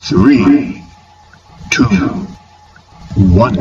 3, 2, 1.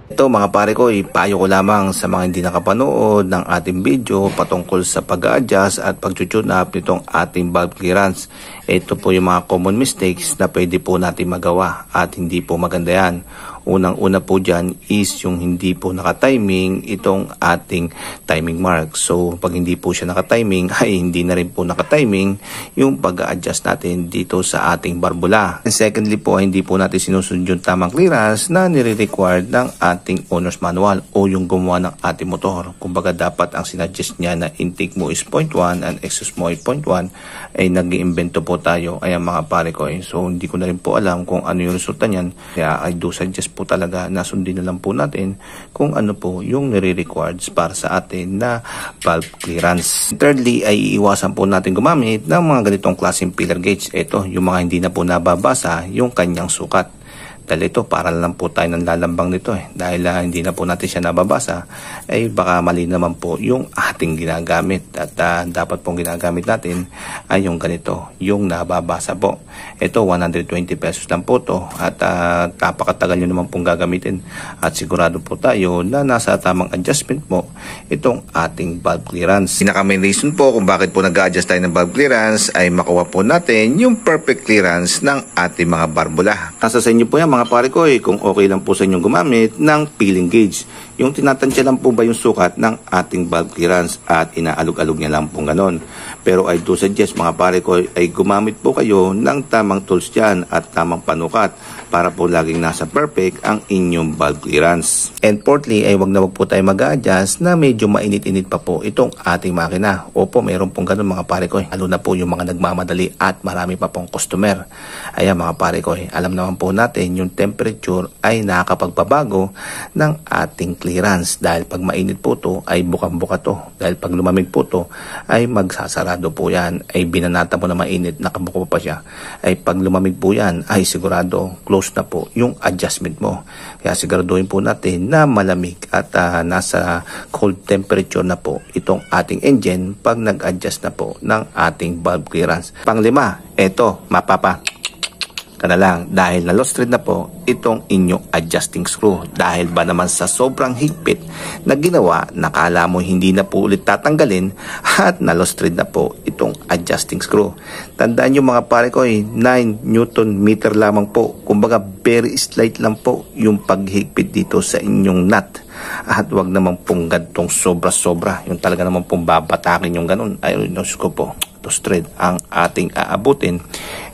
Ito mga pare ko, ipayo ko lamang sa mga hindi nakapanood ng ating video patungkol sa pag-a-adjust at pag-tune up nitong ating valve clearance. Ito po yung mga common mistakes na pwede po natin magawa at hindi po maganda yan. Unang-una po dyan is yung hindi po nakatiming itong ating timing mark. So pag hindi po siya nakatiming ay hindi na rin po nakatiming yung pag-a-adjust natin dito sa ating barbula. And secondly po, hindi po natin sinusunod yung tamang clearance na nire-required ng ating owner's manual o yung gumawa ng ating motor. Kumbaga dapat ang sinuggest niya na intake mo is 0.1 and exhaust mo ay 0.1 ay nag-iimbento po tayo. Ayan mga pare ko. So hindi ko na rin po alam kung ano yung resulta niyan. Kaya I do suggest po talaga na sundin na lang po natin kung ano po yung nire-required para sa atin na valve clearance. Thirdly ay iiwasan po natin gumamit ng mga ganitong klaseng filler gauge. Ito yung mga hindi na po nababasa yung kanyang sukat. Dahil ito, para lang po tayo ng lalambang nito Dahil hindi na po natin siya nababasa, ay baka mali naman po yung ating ginagamit. At dapat pong ginagamit natin ay yung ganito, yung nababasa po. Ito, 120 pesos lang po to. At napakatagal nyo naman pong gagamitin. At sigurado po tayo na nasa tamang adjustment mo itong ating valve clearance. Pinaka-main reason po kung bakit po nag-adjust tayo ng valve clearance ay makuha po natin yung perfect clearance ng ating mga barbula. Nasa sa inyo po yan mga pare ko kung okay lang po sa inyong gumamit ng peeling gauge. Yung tinatansya lang po ba yung sukat ng ating valve clearance at inaalog-alog niya lang po ganon. Pero I do suggest mga pare ko ay gumamit po kayo ng tamang tools dyan at tamang panukat para po laging nasa perfect ang inyong valve clearance. And fourthly ay wag na wag po tayo mag-a-adjust na medyo mainit-init pa po itong ating makina. Opo, mayroon pong ganon mga pare ko. Lalo na po yung mga nagmamadali at marami pa pong customer. Ayan mga pare ko, alam naman po natin yung temperature ay nakakapagpabago ng ating clearance. Dahil pag mainit po to ay bukang-buka to. Dahil pag lumamig po to ay magsasarado po yan. Ay binanata mo na mainit, nakabuko pa siya. Ay pag lumamig po yan ay sigurado close na po yung adjustment mo. Kaya siguraduhin po natin na malamig at nasa cold temperature na po itong ating engine pag nag-adjust na po ng ating valve clearance. Panglima, eto mapapa na lang dahil na-lost thread na po itong inyong adjusting screw. Dahil ba naman sa sobrang higpit na ginawa, nakala mo hindi na po ulit tatanggalin at na-lost thread na po itong adjusting screw. Tandaan nyo mga pare ko 9 Newton meter lamang po. Kumbaga very slight lang po yung paghigpit dito sa inyong nut. At wag naman pong gantong sobra-sobra. Yung talaga naman pong babatakin yung ganun. Ayun, ko po. Thread ang ating aabutin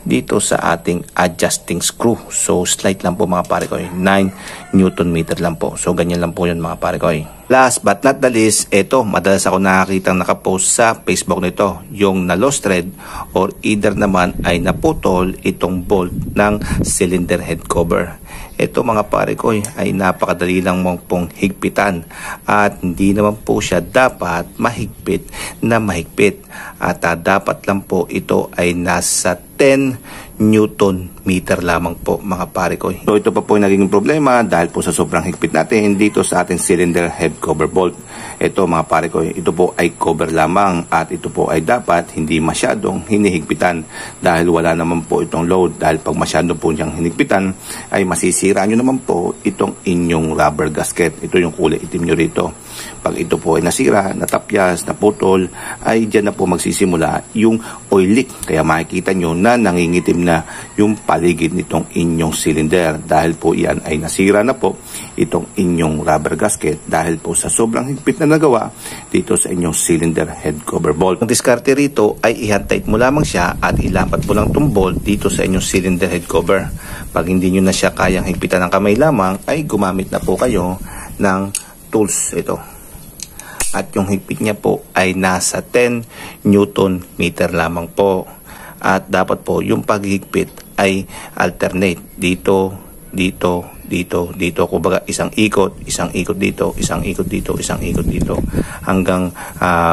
dito sa ating adjusting screw. So slight lang po mga pare ko 9 Newton meter lang po. So ganyan lang po yun mga pare ko Last but not the least, ito madalas ako nakakita nakapost sa Facebook nito, yung na lost thread or either naman ay naputol itong bolt ng cylinder head cover. Ito mga pare ko ay napakadali lang mong pong higpitan at hindi naman po siya dapat mahigpit na mahigpit at dapat lang po ito ay nasa 10 Newton meter lamang po mga pare ko. So ito pa po yung naging problema dahil po sa sobrang higpit natin dito sa ating cylinder head cover bolt. Ito mga pare ko, ito po ay cover lamang at ito po ay dapat hindi masyadong hinihigpitan dahil wala naman po itong load. Dahil pag masyado po niyang hinigpitan ay masisira nyo naman po itong inyong rubber gasket. Ito yung kulay itim nyo rito. Pag ito po ay nasira, natapyas, naputol, ay dyan na po magsisimula yung oil leak. Kaya makikita nyo na nangingitim na yung paligid nitong inyong cylinder. Dahil po yan ay nasira na po itong inyong rubber gasket dahil po sa sobrang higpit na nagawa dito sa inyong cylinder head cover bolt. Ang diskarte rito ay i-hand-tight mo lamang siya at ilapat mo lang itong bolt dito sa inyong cylinder head cover. Pag hindi nyo na siya kayang higpitan ng kamay lamang, ay gumamit na po kayo ng tools ito. At yung higpit niya po ay nasa 10 Newton meter lamang po. At dapat po yung paghigpit ay alternate dito, dito, dito, kumbaga isang ikot dito, isang ikot dito, hanggang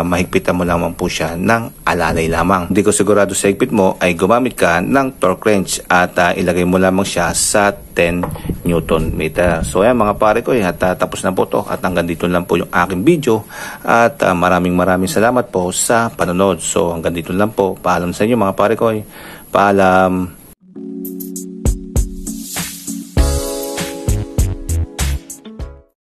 mahigpitan mo lamang po siya ng alalay lamang. Hindi ko sigurado sa higpit mo ay gumamit ka ng torque wrench at ilagay mo lamang siya sa 10 Newton meter. So ayan mga pare ko, at tapos na po to, at hanggang dito lang po yung aking video, at maraming salamat po sa panonood. So hanggang dito lang po, paalam sa inyo mga pare ko, paalam.